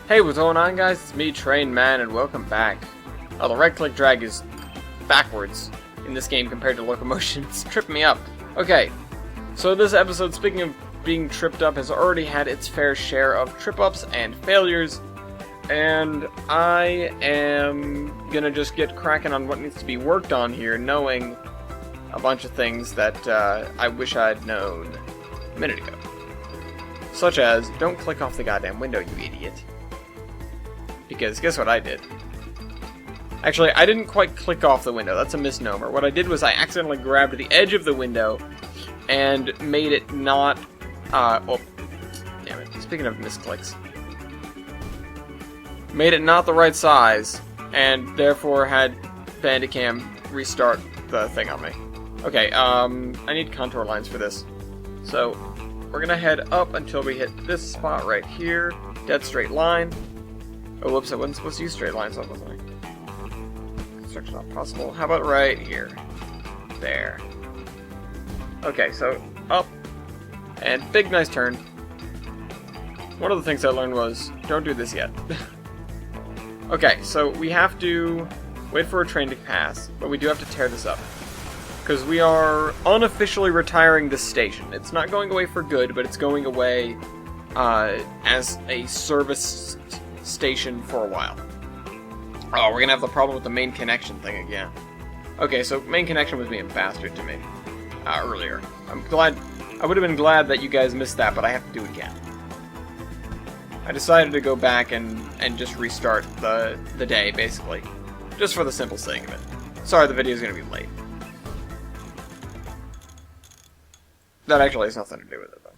Hey, what's going on, guys? It's me, Trainman, and welcome back. Oh, the right-click drag is backwards in this game compared to locomotion. It's tripping me up. Okay, so this episode, speaking of being tripped up, has already had its fair share of trip-ups and failures, and I am gonna just get cracking on what needs to be worked on here, knowing a bunch of things that I wish I'd known a minute ago. Such as, don't click off the goddamn window, you idiot. Because guess what I did? Actually, I didn't quite click off the window. That's a misnomer. What I did was I accidentally grabbed the edge of the window and made it not... oh, damn it. Speaking of misclicks. Made it not the right size, and therefore had Bandicam restart the thing on me. Okay, I need contour lines for this. So, we're gonna head up until we hit this spot right here. Dead straight line. Oh, whoops, I wasn't supposed to use straight lines, wasn't I? Construction not possible. How about right here? There. Okay, so up. And big nice turn. One of the things I learned was, don't do this yet. Okay, so we have to wait for a train to pass, but we do have to tear this up. Because we are unofficially retiring this station. It's not going away for good, but it's going away as a service station for a while. Oh, we're gonna have the problem with the main connection thing again. Okay, so main connection was being bastard to me earlier. I would have been glad that you guys missed that, but I have to do it again. I decided to go back and just restart the day, basically. Just for the simple sake of it. Sorry, the video's gonna be late. That actually has nothing to do with it, though.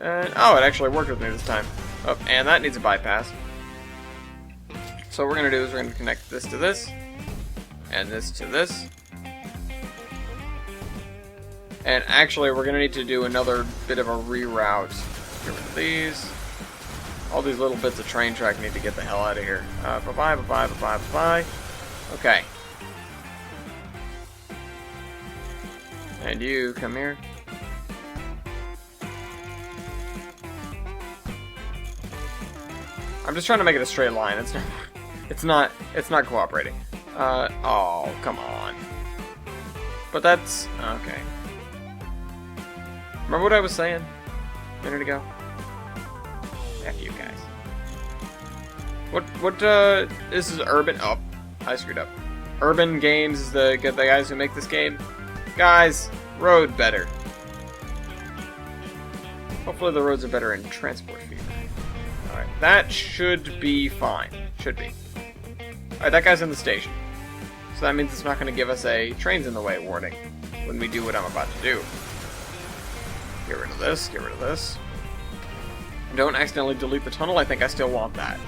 Alright. Oh, it actually worked with me this time. Oh, and that needs a bypass. So what we're going to do is we're going to connect this to this, and this to this. And actually, we're going to need to do another bit of a reroute. Get rid of these. All these little bits of train track need to get the hell out of here. Bye-bye, bye-bye, bye-bye, bye-bye. Okay. And you come here. I'm just trying to make it a straight line. It's not cooperating. Oh, come on. But that's okay. Remember what I was saying a minute ago? F you guys. What this is Urban, oh, I screwed up. Urban Games is the guys who make this game. Guys, road better. Hopefully the roads are better in transport feedback. Alright, that should be fine. Should be. Alright, that guy's in the station. So that means it's not going to give us a trains in the way warning when we do what I'm about to do. Get rid of this, get rid of this. Don't accidentally delete the tunnel, I think I still want that.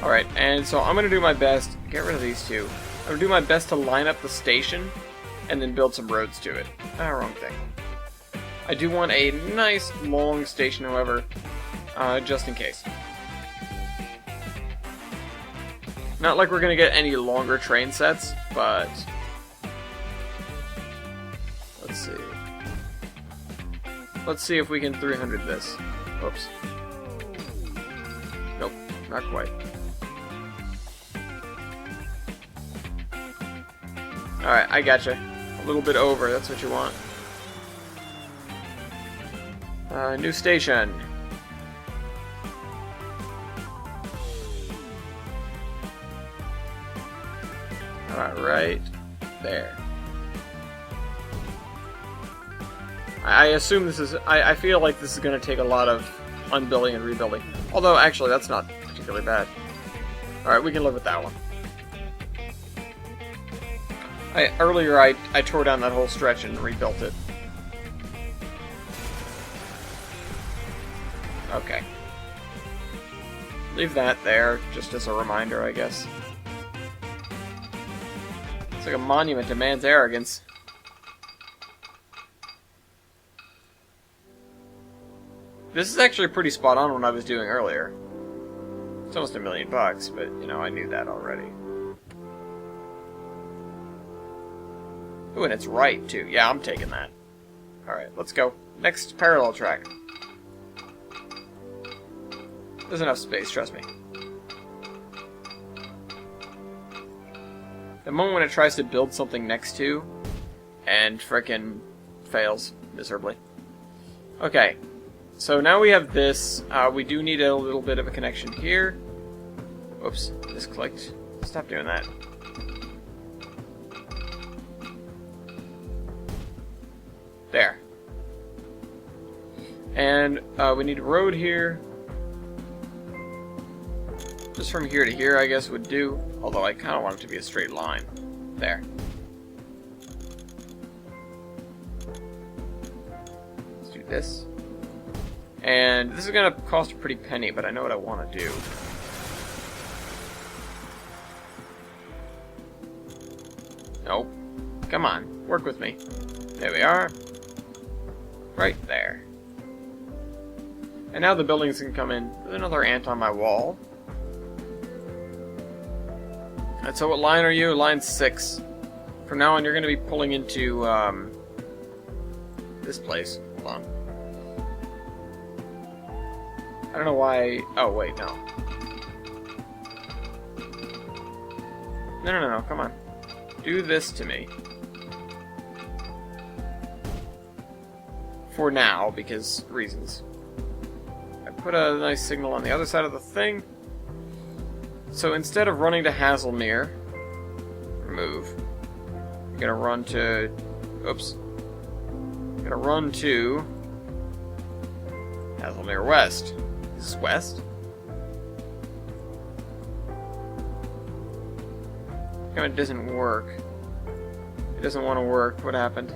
Alright, and so I'm going to do my best, get rid of these two. I'm going to do my best to line up the station and then build some roads to it. Wrong thing. I do want a nice long station, however, just in case. Not like we're going to get any longer train sets, but let's see. Let's see if we can 300 this. Oops. Nope, not quite. Alright, I gotcha. A little bit over, that's what you want. New station. Right there. I assume this is... I feel like this is going to take a lot of unbuilding and rebuilding. Although, actually, that's not particularly bad. Alright, we can live with that one. Earlier, I tore down that whole stretch and rebuilt it. Okay. Leave that there, just as a reminder, I guess. It's like a monument to man's arrogance. This is actually pretty spot on what I was doing earlier. It's almost $1 million, but, you know, I knew that already. Ooh, and it's right, too. Yeah, I'm taking that. Alright, let's go. Next parallel track. There's enough space, trust me. The moment when it tries to build something next to, and frickin' fails miserably. Okay, so now we have this. We do need a little bit of a connection here. Whoops, misclicked. Stop doing that. There. And we need a road here. Just from here to here, I guess, would do. Although I kind of want it to be a straight line. There. Let's do this. And this is going to cost a pretty penny, but I know what I want to do. Nope. Come on, work with me. There we are. Right there. And now the buildings can come in. There's another ant on my wall. And so what line are you? Line 6. From now on, you're going to be pulling into this place. Hold on. I don't know why... Oh, wait, no. No, come on. Do this to me. For now, because reasons. I put a nice signal on the other side of the thing. So instead of running to Haslemere, remove. You're gonna run to... Oops. You're gonna run to... Haslemere West. Is this west? How it doesn't work. It doesn't want to work. What happened?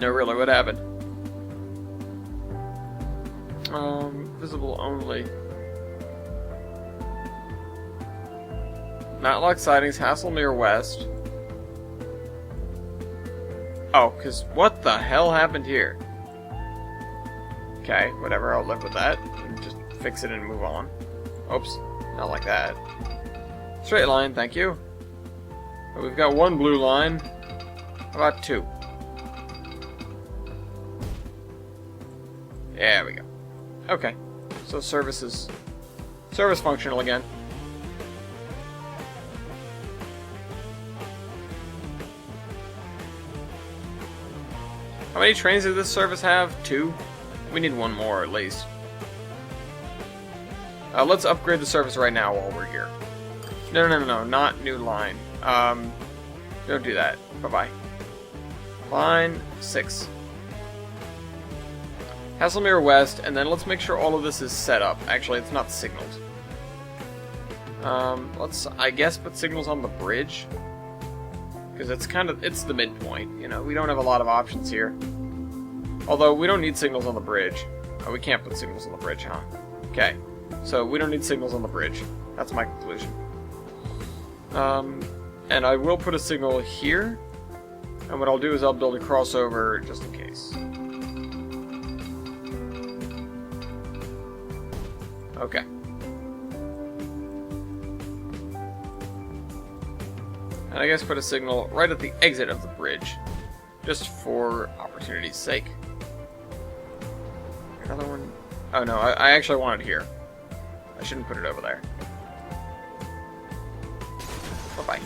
No, really, what happened? Visible only. Not locked sightings, Haslemere West. Oh, because what the hell happened here? Okay, whatever, I'll live with that. And just fix it and move on. Oops, not like that. Straight line, thank you. But we've got one blue line. How about 2? There we go. Okay, so service functional again. How many trains does this service have? 2? We need 1 more, at least. Let's upgrade the service right now while we're here. No, not new line. Don't do that. Bye-bye. Line 6. Haslemere West, and then let's make sure all of this is set up. Actually, it's not signaled. Let's, I guess, put signals on the bridge. Because it's the midpoint, you know, we don't have a lot of options here. Although, we don't need signals on the bridge. Oh, we can't put signals on the bridge, huh? Okay, so we don't need signals on the bridge. That's my conclusion. And I will put a signal here. And what I'll do is I'll build a crossover just in case. Okay. And I guess put a signal right at the exit of the bridge. Just for opportunity's sake. Another one? Oh no, I actually want it here. I shouldn't put it over there. Bye-bye.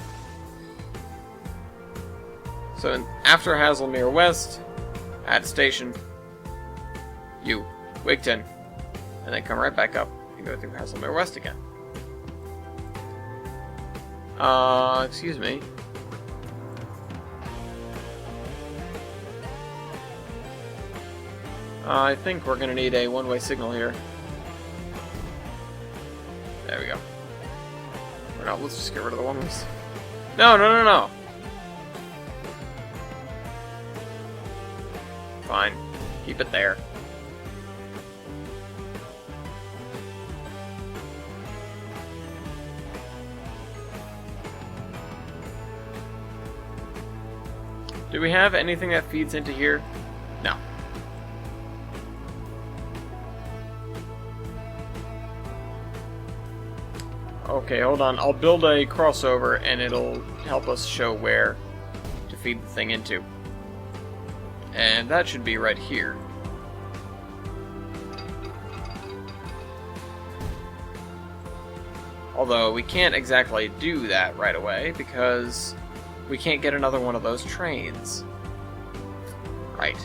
So after Haslemere West, add a station. You, Wigton. And then come right back up and go through Haslemere West again. Excuse me. I think we're gonna need a one-way signal here. There we go. Or no, let's just get rid of the one-ways. No! Fine. Keep it there. Do we have anything that feeds into here? No. Okay, hold on. I'll build a crossover and it'll help us show where to feed the thing into. And that should be right here. Although we can't exactly do that right away because we can't get another one of those trains. Right.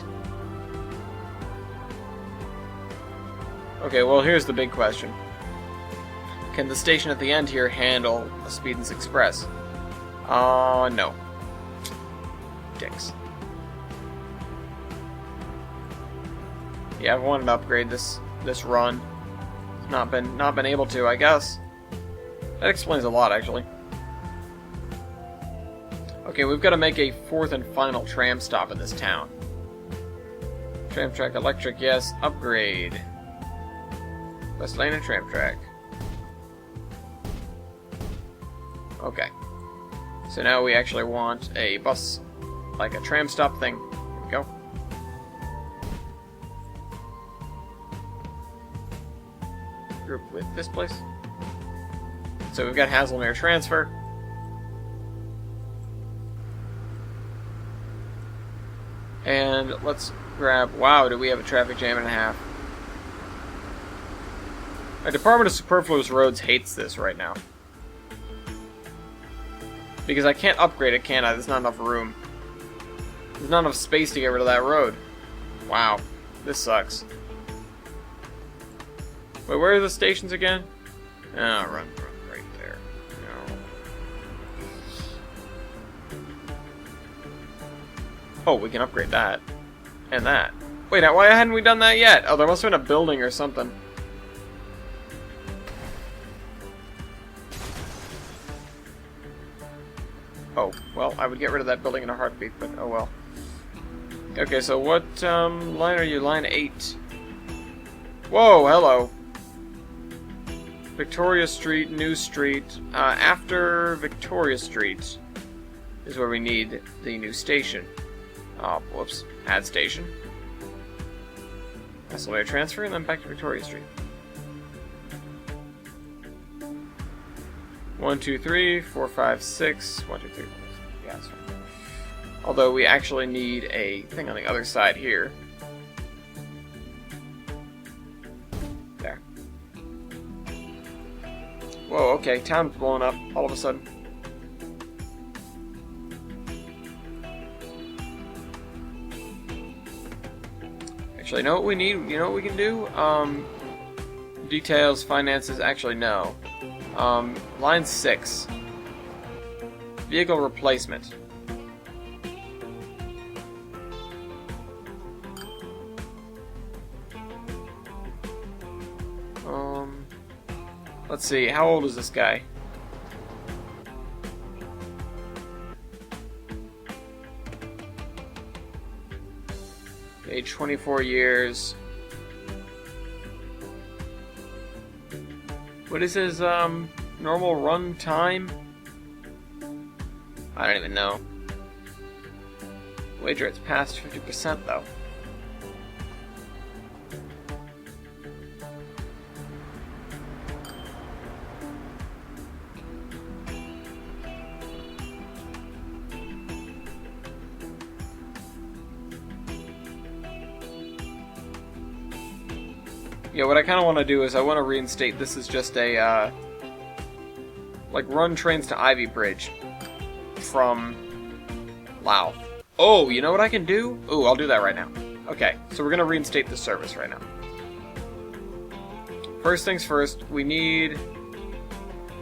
Okay, well here's the big question. Can the station at the end here handle a Speedens Express? No. Dicks. Yeah, I've wanted to upgrade this run. Not been able to, I guess. That explains a lot, actually. Okay, we've got to make a fourth and final tram stop in this town. Tram track electric, yes. Upgrade. West lane and tram track. Okay. So now we actually want a bus, like a tram stop thing. Here we go. Group with this place. So we've got Haslemere transfer. And let's grab... Wow, do we have a traffic jam and a half. Our Department of Superfluous Roads hates this right now. Because I can't upgrade it, can I? There's not enough room. There's not enough space to get rid of that road. Wow. This sucks. Wait, where are the stations again? Oh, run right there. No. Oh, we can upgrade that. And that. Wait, why hadn't we done that yet? Oh, there must have been a building or something. Oh, well, I would get rid of that building in a heartbeat, but oh well. Okay, so what line are you? Line 8. Whoa, hello. Victoria Street, New Street. After Victoria Street is where we need the new station. Oh, whoops. Add station. Haslemere transfer, and then back to Victoria Street. 1, 2, 3, 4, 5, 6. 1, 2, 3. Yeah, that's fine. Although we actually need a thing on the other side here. There. Whoa, okay, town's blowing up all of a sudden. Actually, you know what we need? You know what we can do? Details, finances, actually no. Line 6. Vehicle replacement. Let's see, how old is this guy? Age 24 years. What is his normal run time? I don't even know. Wager it's past 50% though. Yeah, what I kind of want to do is I want to reinstate this as just a, like, run trains to Ivy Bridge from Louth. Oh, you know what I can do? Ooh, I'll do that right now. Okay, so we're going to reinstate the service right now. First things first, we need...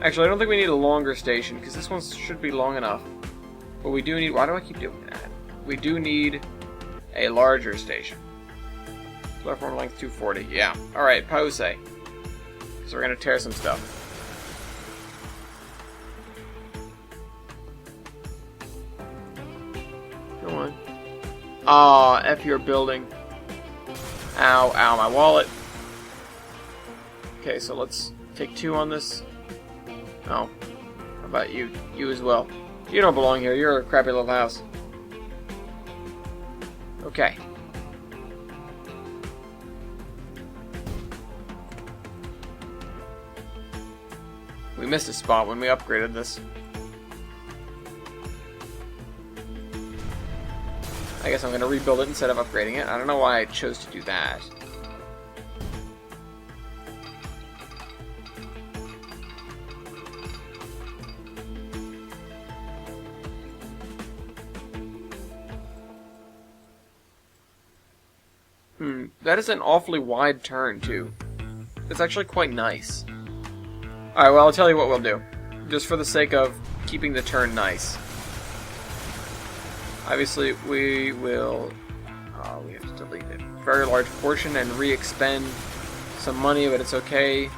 Actually, I don't think we need a longer station, because this one should be long enough. But we do need... Why do I keep doing that? We do need a larger station. Platform length 240. Yeah. Alright, pose. So we're gonna tear some stuff. Come on. Aw, F your building. Ow, ow, my wallet. Okay, so let's take 2 on this. Oh. How about you? You as well. You don't belong here. You're a crappy little house. Okay. We missed a spot when we upgraded this. I I guess I'm going to rebuild it instead of upgrading it. I don't know why I chose to do that. That is an awfully wide turn, too. It's actually quite nice. Alright, well, I'll tell you what we'll do. Just for the sake of keeping the turn nice. Obviously, we will... we have to delete a very large portion and re-expend some money, but it's okay,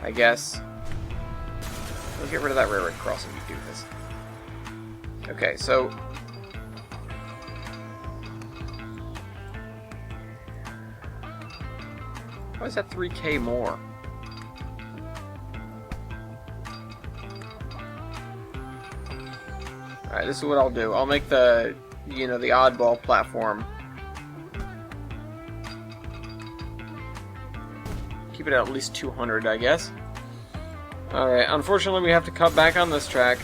I guess. We'll get rid of that railroad crossing to do this. Okay, so... why is that 3K more? Alright, this is what I'll do. I'll make the, the oddball platform. Keep it at least 200, I guess. Alright, unfortunately we have to cut back on this track.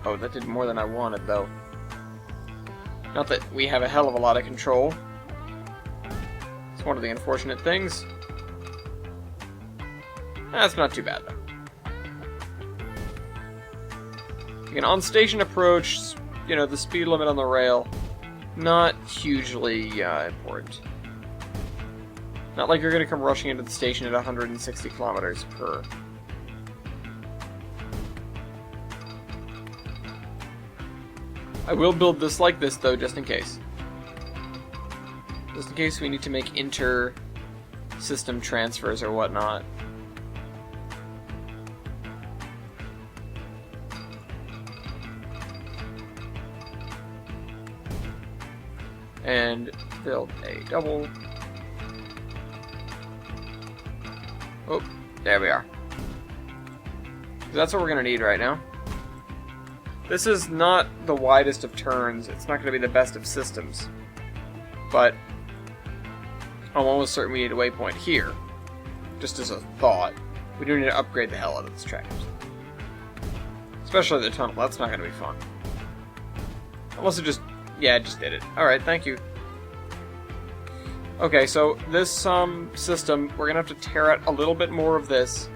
Oh, that did more than I wanted, though. Not that we have a hell of a lot of control. It's one of the unfortunate things. That's not too bad, though. An on-station approach, the speed limit on the rail, not hugely important. Not like you're going to come rushing into the station at 160 kilometers per. I will build this like this, though, just in case. Just in case we need to make inter-system transfers or whatnot. And build a double. Oh, there we are. That's what we're going to need right now. This is not the widest of turns. It's not going to be the best of systems. But I'm almost certain we need a waypoint here. Just as a thought. We do need to upgrade the hell out of this track. Especially the tunnel. That's not going to be fun. Unless it just... yeah, it just did it. Alright, thank you. Okay, so this system, we're going to have to tear out a little bit more of this.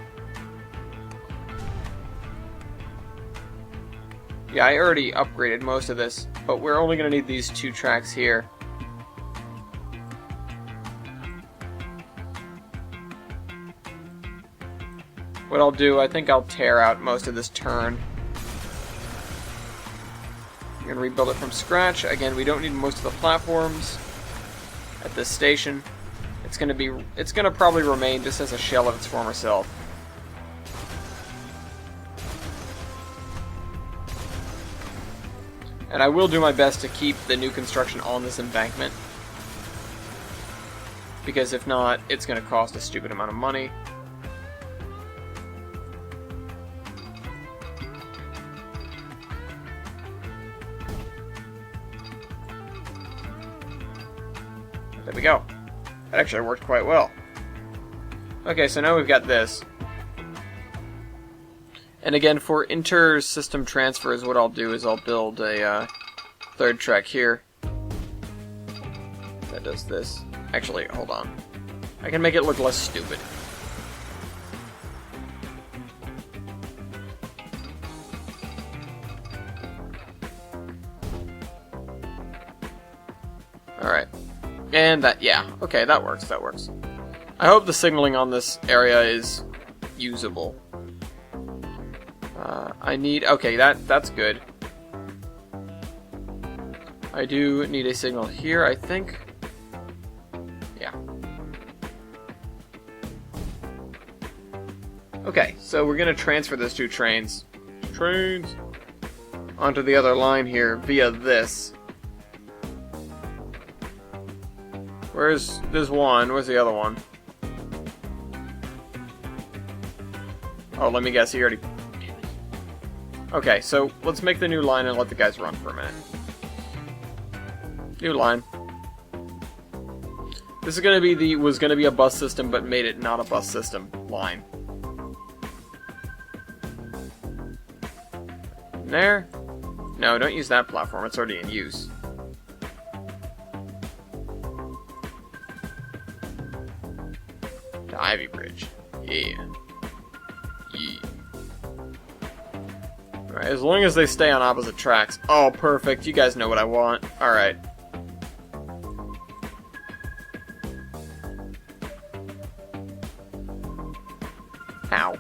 Yeah, I already upgraded most of this, but we're only going to need these 2 tracks here. What I'll do, I think I'll tear out most of this turn. I'm going to rebuild it from scratch. Again, we don't need most of the platforms at this station. It's going to probably remain just as a shell of its former self. And I will do my best to keep the new construction on this embankment. Because if not, it's going to cost a stupid amount of money. There we go. That actually worked quite well. Okay, so now we've got this. And again, for inter-system transfers, what I'll do is I'll build a 3rd track here. That does this. Actually, hold on. I can make it look less stupid. Alright. And that, yeah, okay, that works, that works. I hope the signaling on this area is usable. I need, okay, that's good. I do need a signal here, I think. Yeah. Okay, so we're going to transfer those 2 trains onto the other line here via this. There's one, where's the other one? Oh, let me guess, he already... Okay, so let's make the new line and let the guys run for a minute. New line. This is gonna be was gonna be a bus system, but made it not a bus system line. There. No, don't use that platform. It's already in use. The Ivy Bridge. Yeah. Yeah. Alright, as long as they stay on opposite tracks. Oh, perfect. You guys know what I want. Alright. Ow.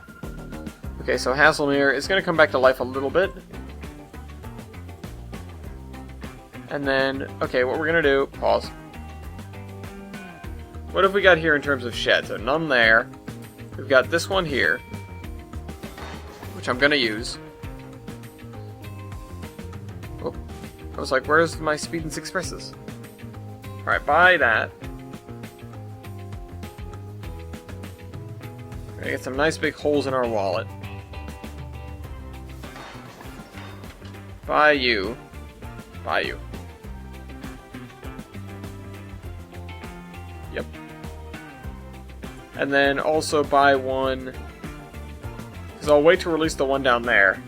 Okay, so Hasselmere is going to come back to life a little bit. And then, okay, what we're going to do... Pause. What have we got here in terms of shed? So none there. We've got this one here, which I'm going to use. Oh, I was like, where's my Speedens Expresses? Alright, buy that. We're going to get some nice big holes in our wallet. Buy you. Buy you. Yep. And then also buy one, because I'll wait to release the one down there.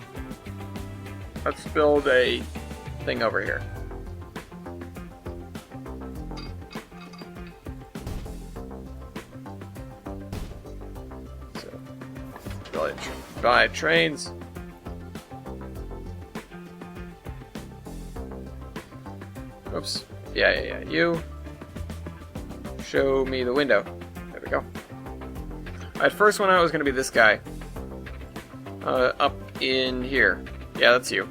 Let's build a thing over here. So, buy trains. Oops. Yeah. You. Show me the window. There we go. Alright, first one out was going to be this guy. Up in here. Yeah, that's you.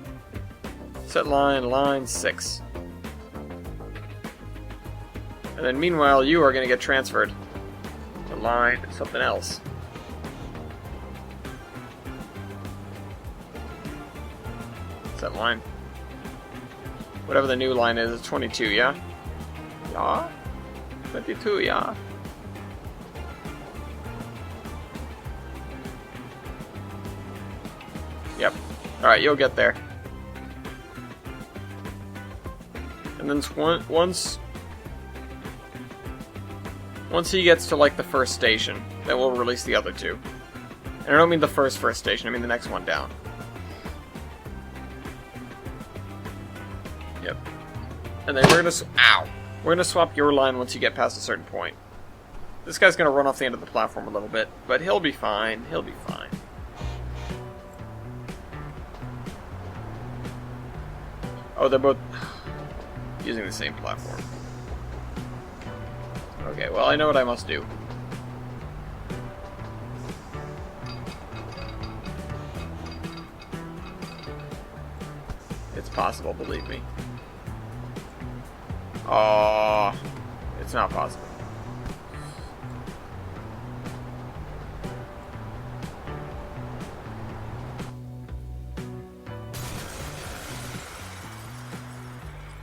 Set line 6. And then meanwhile, you are going to get transferred to line something else. Set line. Whatever the new line is, it's 22, yeah? Yeah? 22, yeah? Yep. Alright, you'll get there. And then once he gets to, like, the first station, then we'll release the other two. And I don't mean the first station, I mean the next one down. Yep. And then we're gonna swap your line once you get past a certain point. This guy's gonna run off the end of the platform a little bit, but he'll be fine. He'll be fine. Oh, they're both using the same platform. Okay, well, I know what I must do. It's possible, believe me. Oh, it's not possible.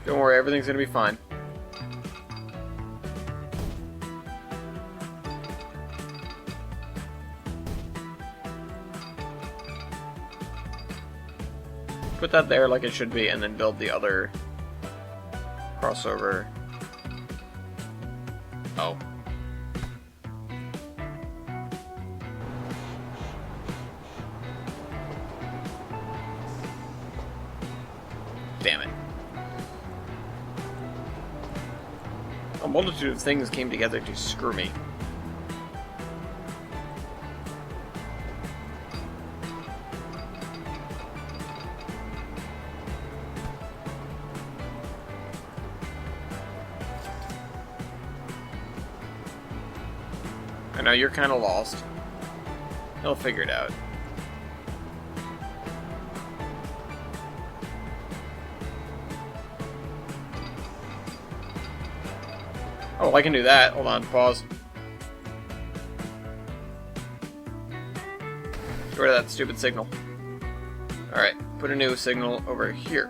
Don't worry, everything's gonna be fine. Put that there like it should be, and then build the other crossover. Oh. Damn it. A multitude of things came together to screw me. I know you're kind of lost. He'll figure it out. Oh, I can do that. Hold on, pause. Get rid of that stupid signal. Alright, put a new signal over here.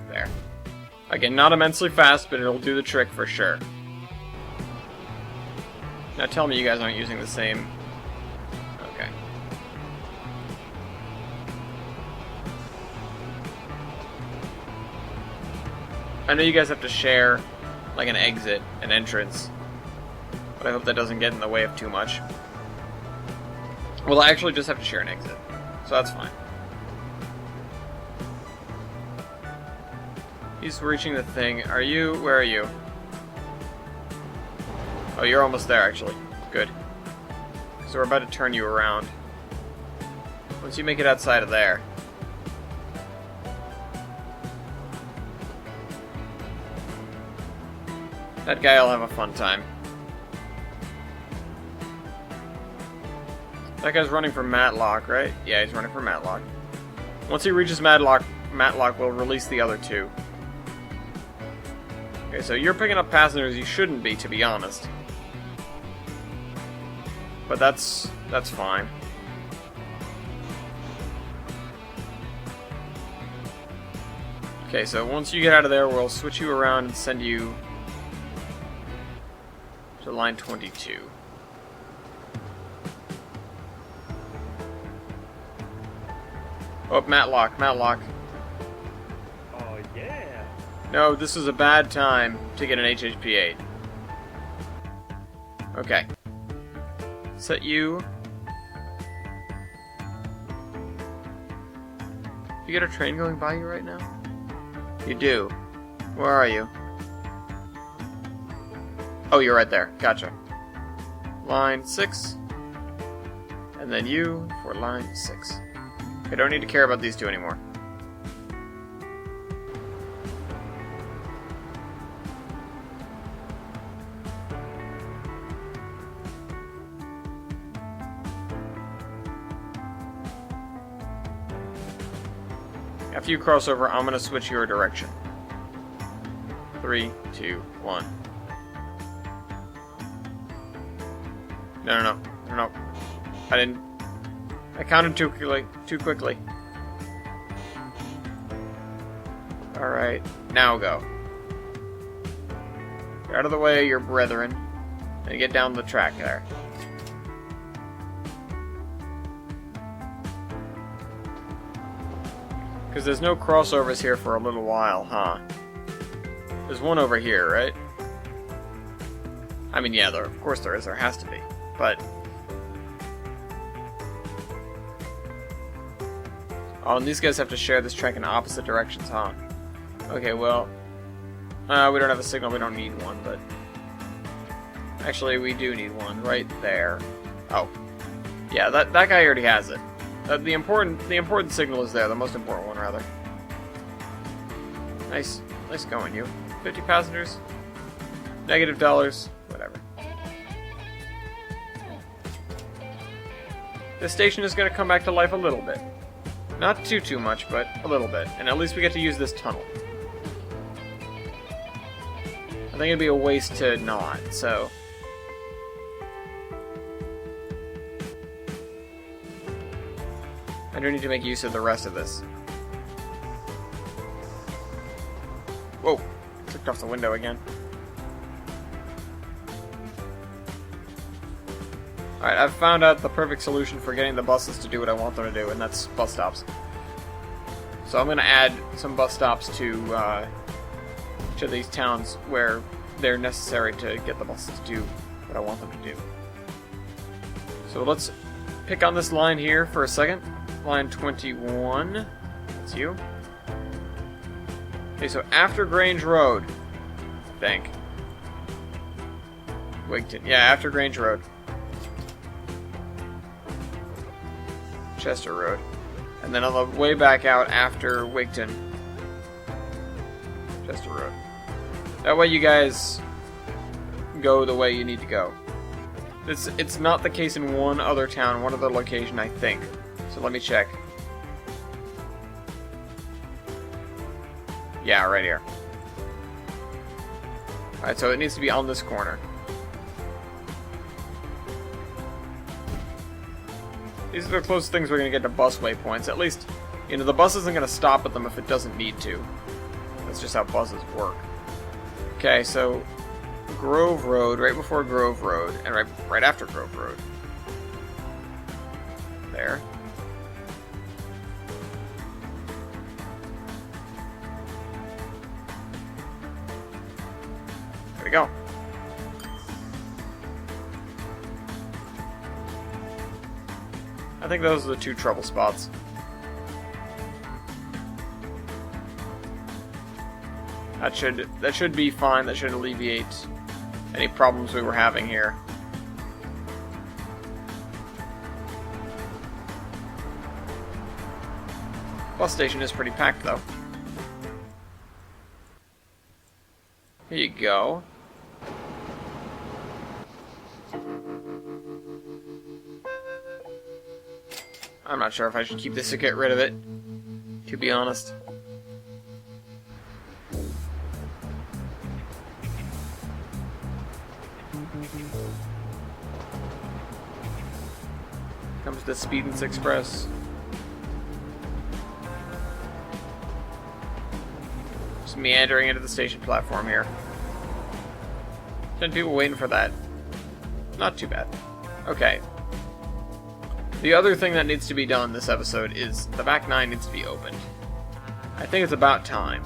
There. Again, not immensely fast, but it'll do the trick for sure. Now tell me you guys aren't using the same... Okay. I know you guys have to share, like, an exit, an entrance. But I hope that doesn't get in the way of too much. Well, I actually just have to share an exit, so that's fine. He's reaching the thing. Are you? Where are you? Oh, you're almost there, actually. Good. So we're about to turn you around. Once you make it outside of there. That guy will have a fun time. That guy's running for Matlock, right? Yeah, he's running for Matlock. Once he reaches Matlock, Matlock will release the other two. Okay, so you're picking up passengers you shouldn't be, to be honest. But that's fine. Okay, so once you get out of there, we'll switch you around and send you to line 22. Oh, Matlock, Matlock. Oh, yeah. No, this is a bad time to get an HHP 8. Okay. Set you. You get a train going by you right now? You do. Where are you? Oh, you're right there. Gotcha. Line 6. And then you for line 6. I don't need to care about these two anymore. After you cross over, I'm going to switch your direction. 3, 2, 1. No. I counted too quickly. Alright, now go. Get out of the way, your brethren, and get down the track there. Because there's no crossovers here for a little while, huh? There's one over here, right? I mean, yeah, of course there is. There has to be. But... oh, and these guys have to share this track in opposite directions, huh? Okay, well... we don't have a signal, we don't need one, but... actually, we do need one, right there. Oh. Yeah, that guy already has it. The important signal is there, the most important one, rather. Nice going, you. 50 passengers. Negative dollars. Whatever. This station is going to come back to life a little bit. Not too much, but a little bit. And at least we get to use this tunnel. I think it'd be a waste to not, so... I do need to make use of the rest of this. Whoa! Clicked off the window again. Alright, I've found out the perfect solution for getting the buses to do what I want them to do, and that's bus stops. So I'm going to add some bus stops to these towns where they're necessary to get the buses to do what I want them to do. So let's pick on this line here for a second. Line 21. That's you. Okay, so after Grange Road, I think. Wigton. Yeah, after Grange Road. Chester Road. And then on the way back out after Wigton. Chester Road. That way you guys go the way you need to go. It's not the case in one other town, one other location, I think. So let me check. Yeah, right here. Alright, so it needs to be on this corner. These are the closest things we're going to get to bus waypoints. At least, you know, the bus isn't going to stop at them if it doesn't need to. That's just how buses work. Okay, so Grove Road, right before Grove Road, and right after Grove Road. There. There we go. think those are the two trouble spots. That should be fine. That should alleviate any problems we were having here. Bus station is pretty packed, though. Here you go. I'm not sure if I should keep this or get rid of it, to be honest. Comes the Speedance Express. Just meandering into the station platform here. 10 people waiting for that. Not too bad. Okay. The other thing that needs to be done this episode is the back 9 needs to be opened. I think it's about time.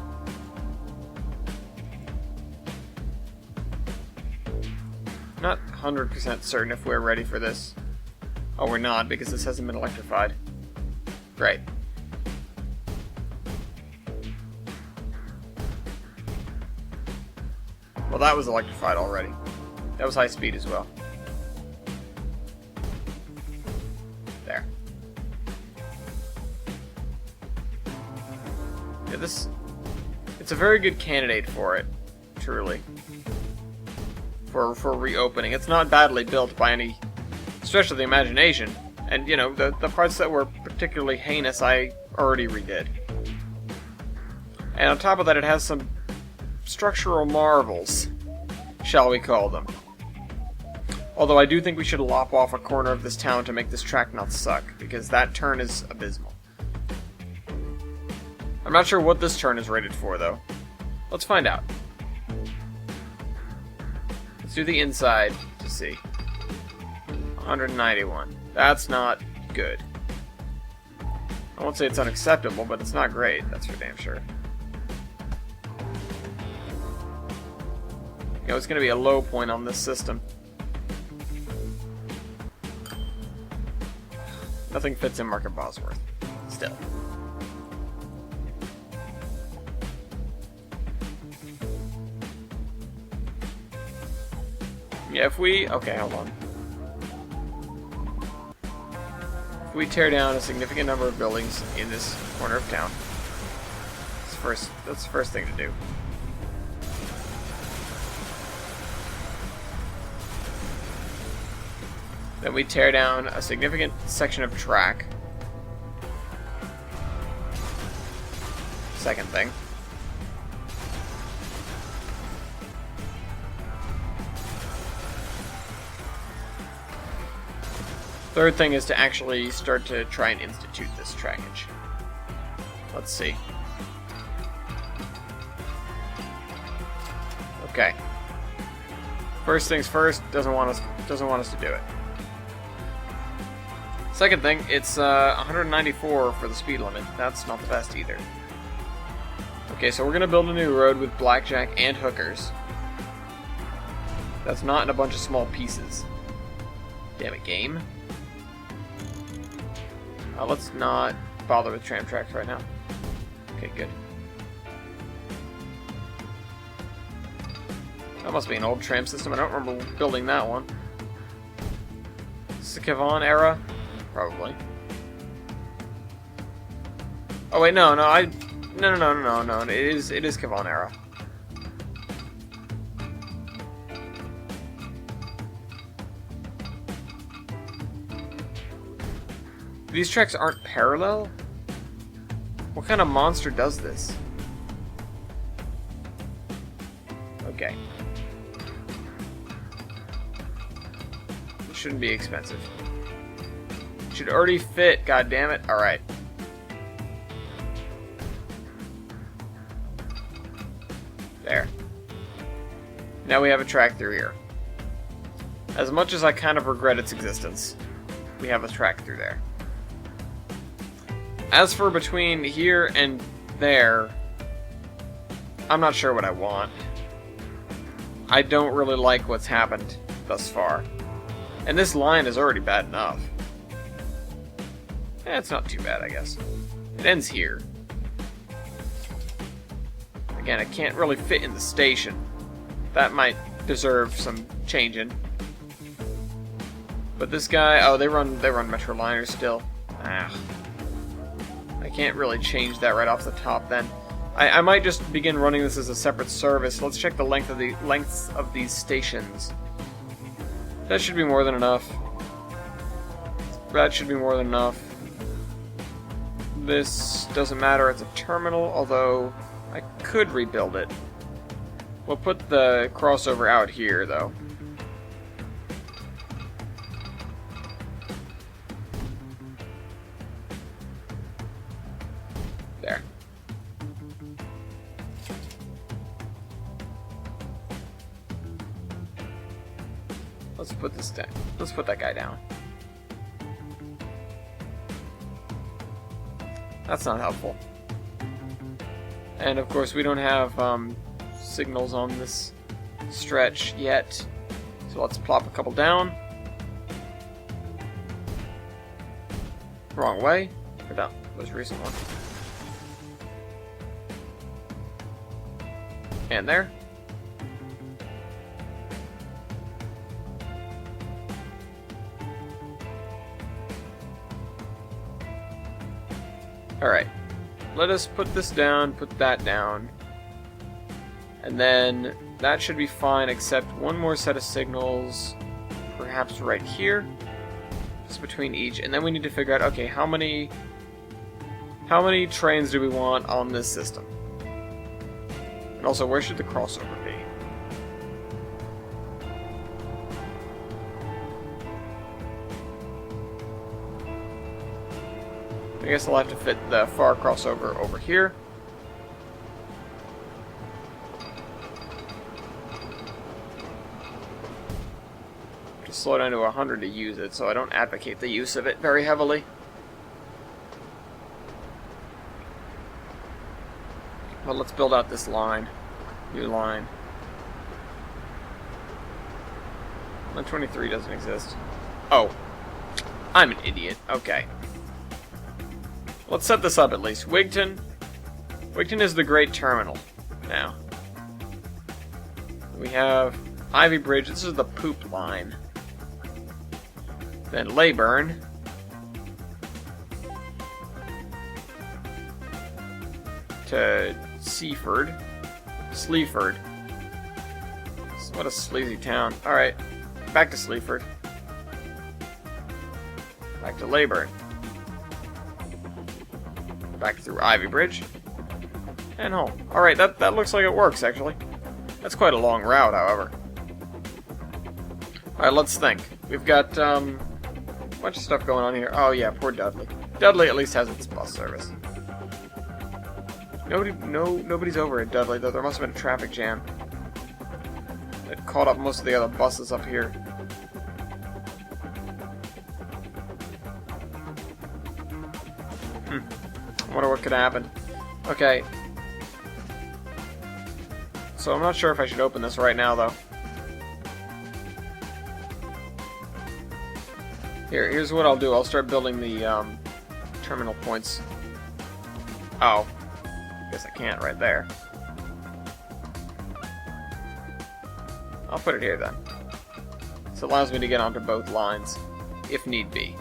Not 100% certain if we're ready for this. Oh, we're not, because this hasn't been electrified. Great. Well, that was electrified already. That was high speed as well. There. Yeah, it's a very good candidate for it, truly. For reopening. It's not badly built by any stretch of the imagination. And, you know, the parts that were particularly heinous I already redid. And on top of that, it has some structural marvels, shall we call them. Although I do think we should lop off a corner of this town to make this track not suck, because that turn is abysmal. I'm not sure what this turn is rated for, though. Let's find out. Let's do the inside to see. 191. That's not good. I won't say it's unacceptable, but it's not great, that's for damn sure. You know, it's going to be a low point on this system. Nothing fits in Market Bosworth. Still. Yeah, if we... Okay, hold on. If we tear down a significant number of buildings in this corner of town, that's the first thing to do. Then we tear down a significant section of track. Second thing. Third thing is to actually start to try and institute this trackage. Let's see. Okay. First things first, doesn't want us to do it. Second thing, it's 194 for the speed limit. That's not the best either. Okay, so we're gonna build a new road with blackjack and hookers. That's not in a bunch of small pieces. Damn it, game. Let's not bother with tram tracks right now. Okay, good. That must be an old tram system. I don't remember building that one. Is this the Kevon era? Probably. Oh wait, no. No. It is Kevon era. These tracks aren't parallel? What kind of monster does this? Okay. It shouldn't be expensive. It should already fit, goddammit. Alright. There. Now we have a track through here. As much as I kind of regret its existence, we have a track through there. As for between here and there, I'm not sure what I want. I don't really like what's happened thus far. And this line is already bad enough. it's not too bad, I guess. It ends here. Again, it can't really fit in the station. That might deserve some changing. But this guy, oh, they run Metroliners still. Ah. I can't really change that right off the top then. I might just begin running this as a separate service. Let's check the lengths of these stations. That should be more than enough. That should be more than enough. This doesn't matter, it's a terminal, although I could rebuild it. We'll put the crossover out here, though. There. Let's put this down. Let's put that guy down. That's not helpful. And of course we don't have signals on this stretch yet. So let's plop a couple down. Wrong way. Or down. Most recent one. And there. Alright, let us put this down, put that down, and then that should be fine except one more set of signals, perhaps right here, just between each, and then we need to figure out, okay, how many trains do we want on this system? And also, where should the crossover be? I guess I'll have to fit the far crossover over here. Just slow down to 100 to use it, so I don't advocate the use of it very heavily. But let's build out this line. New line. 123 doesn't exist. Oh. I'm an idiot. Okay. Let's set this up at least. Wigton. Wigton is the great terminal now. We have Ivy Bridge. This is the poop line. Then Leyburn. To Seaford. Sleaford. What a sleazy town. Alright. Back to Sleaford. Back to Leyburn. Back through Ivy Bridge. And home. Alright, that looks like it works, actually. That's quite a long route, however. Alright, let's think. We've got, a bunch of stuff going on here. Oh, yeah, poor Dudley. Dudley at least has its bus service. Nobody's over at Dudley, though. There must have been a traffic jam. It caught up most of the other buses up here. I wonder what could happen. Okay. So I'm not sure if I should open this right now, though. Here's what I'll do. I'll start building the terminal points. Oh. Guess I can't right there. I'll put it here then. This allows me to get onto both lines, if need be.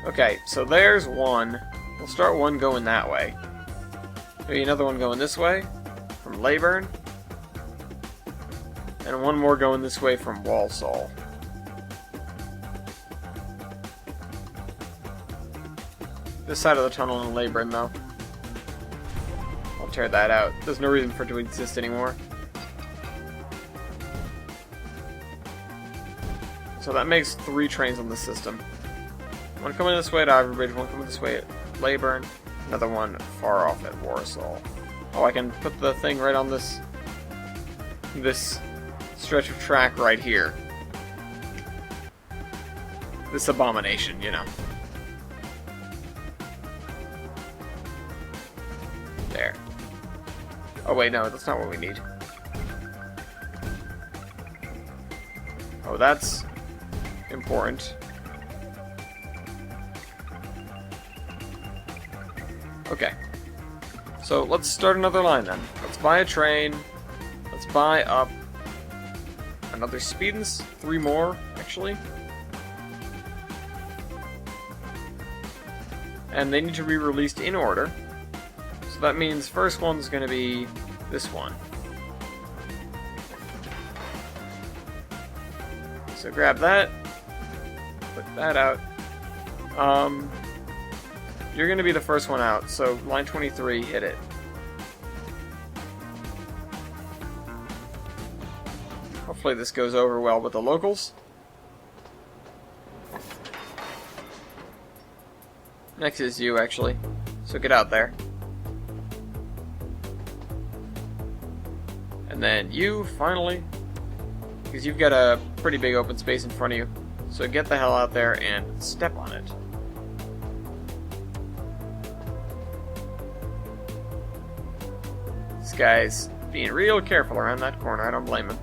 Okay, so there's one. We'll start one going that way. Maybe another one going this way, from Leyburn. And one more going this way from Walsall. This side of the tunnel in Leyburn, though. I'll tear that out. There's no reason for it to exist anymore. So that makes 3 trains on the system. One coming this way to Ivy Bridge, one coming this way at Leyburn, another one far off at Walsall. Oh, I can put the thing right on this stretch of track right here. This abomination, you know. There. Oh wait, no, that's not what we need. Oh, that's important. Okay. So let's start another line then. Let's buy a train. Let's buy up another speedins. 3 more, actually. And they need to be released in order. So that means first one's going to be this one. So grab that. Put that out. You're going to be the first one out, so line 23, hit it. Hopefully this goes over well with the locals. Next is you, actually. So get out there. And then you, finally. Because you've got a pretty big open space in front of you. So get the hell out there and step on it. This guy's being real careful around that corner. I don't blame him.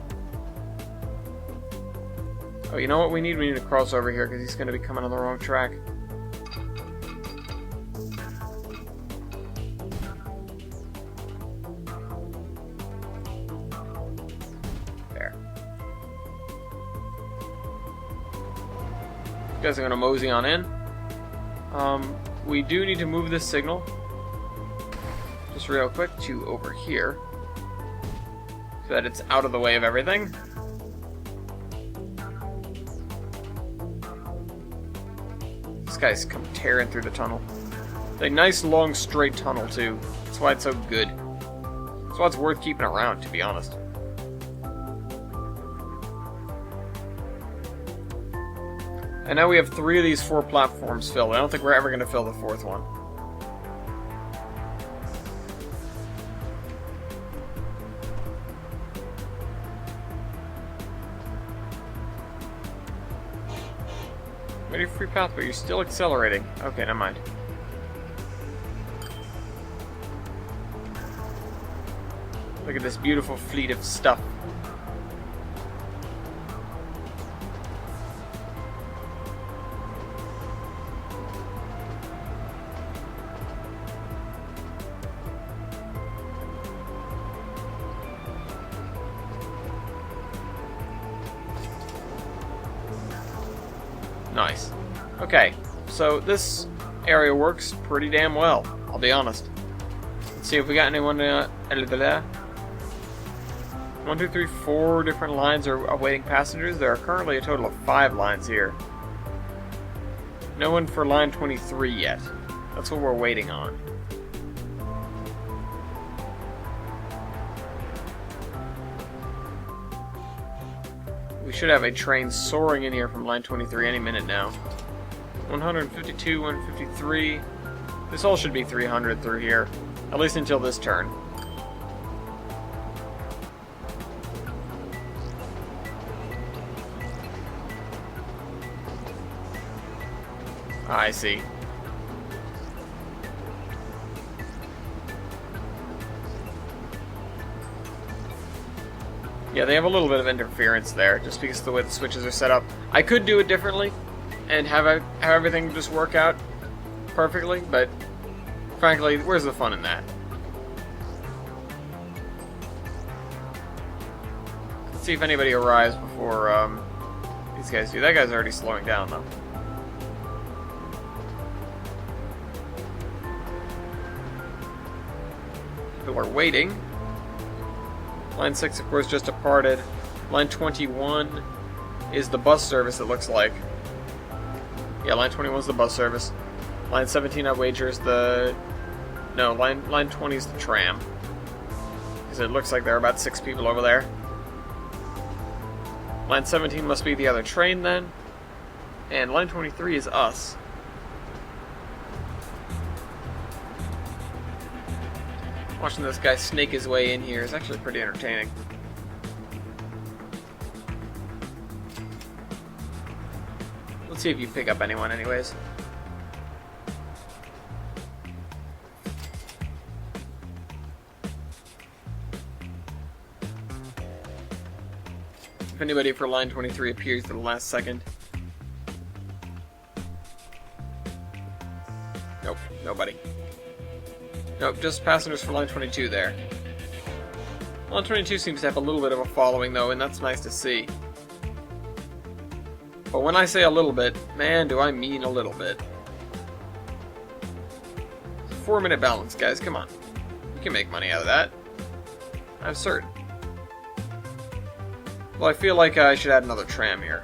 Oh, you know what we need? We need to cross over here because he's going to be coming on the wrong track. There. You guys are going to mosey on in. We do need to move this signal just real quick to over here so that it's out of the way of everything. This guy's come tearing through the tunnel. It's a nice long straight tunnel too. That's why it's so good. That's why it's worth keeping around, to be honest. And now we have 3 of these 4 platforms filled. I don't think we're ever going to fill the 4th one. Ready for free path, but you're still accelerating. Okay, never mind. Look at this beautiful fleet of stuff. Nice. Okay, so this area works pretty damn well, I'll be honest. Let's see if we got anyone. 1, 2, 3, 4 different lines are awaiting passengers. There are currently a total of 5 lines here. No one for line 23 yet. That's what we're waiting on. We should have a train soaring in here from line 23 any minute now. 152, 153. This all should be 300 through here. At least until this turn. I see. Yeah, they have a little bit of interference there, just because of the way the switches are set up. I could do it differently, and have everything just work out perfectly, but frankly, where's the fun in that? Let's see if anybody arrives before these guys do. That guy's already slowing down, though. So we're waiting. Line 6, of course, just departed. Line 21 is the bus service, it looks like. Yeah, line 21 is the bus service. Line 17, I wager, is the... No, line 20 is the tram. Because it looks like there are about 6 people over there. Line 17 must be the other train, then. And line 23 is us. Watching this guy snake his way in here is actually pretty entertaining. Let's see if you pick up anyone anyways. If anybody for line 23 appears at the last second. Nope, nobody. Nope, just passengers for line 22 there. Line 22 seems to have a little bit of a following, though, and that's nice to see. But when I say a little bit, man, do I mean a little bit. 4-minute balance, guys, come on. You can make money out of that. I'm certain. Well, I feel like I should add another tram here.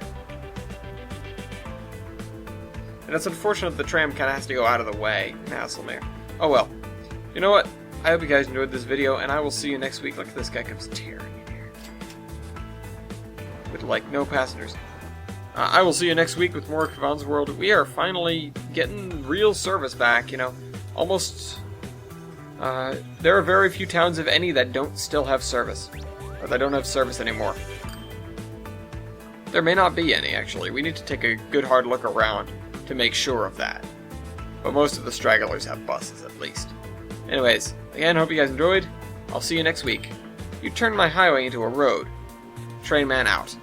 And it's unfortunate the tram kind of has to go out of the way. Hasselmere. Oh well. You know what? I hope you guys enjoyed this video, and I will see you next week. Look at this guy comes tearing in here. With, like, no passengers. I will see you next week with more of Kavan's World. We are finally getting real service back, you know. Almost... there are very few towns, if any, that don't still have service. Or that don't have service anymore. There may not be any, actually. We need to take a good hard look around to make sure of that. But most of the stragglers have buses, at least. Anyways, again, hope you guys enjoyed. I'll see you next week. You turned my highway into a road. Trainman out.